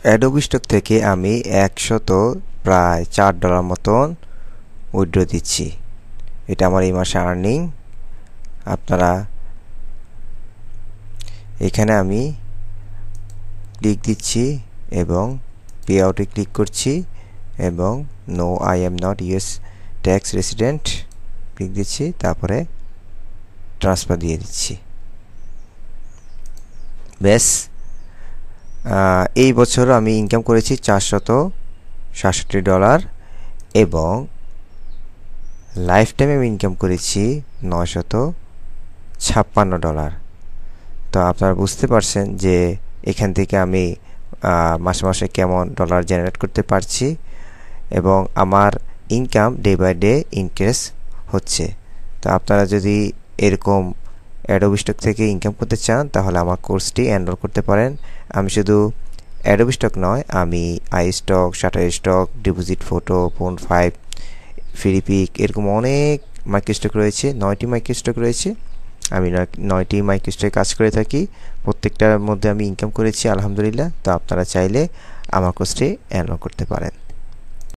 Adobe stock থেকে আমি প্রায় $4 মতন উইথড্র দিচ্ছি। এটা আমার এই মাসে আর্নিং। আপনারা এখানে আমি ক্লিক দিচ্ছি এবং পে আউটে ক্লিক করছি এবং no I am not US tax resident click দিচ্ছি, তারপরে ট্রান্সফার দিয়ে দিচ্ছি। ব্যাস, এই বছর আমি ইনকাম করেছি $467 এবং লাইফ টাইমে আমি ইনকাম করেছি $956। তো আপনারা বুঝতে পারছেন যে এখান থেকে আমি মাসে মাসে কেমন ডলার জেনারেট করতে পারছি এবং আমার income day by day increase হচ্ছে। তো আপনারা যদি এরকম অ্যাডোবি স্টক থেকে ইনকাম করতে চান তাহলে আমার কোর্সটি এনরোল করতে পারেন। আমি শুধু অ্যাডোবি স্টক নয়, আমি iStock, Shutterstock, deposit photo, Pond5, Freepik এরকম অনেক মাইক্রোস্টক রয়েছে। 9টি মাইক্রোস্টক রয়েছে। আমি 9টি মাইক্রোস্টকে কাজ করে থাকি। প্রত্যেকটার মধ্যে আমি ইনকাম করেছি আলহামদুলিল্লাহ। তো আপনারা চাইলে আমার কোর্সটি এনরোল করতে পারেন।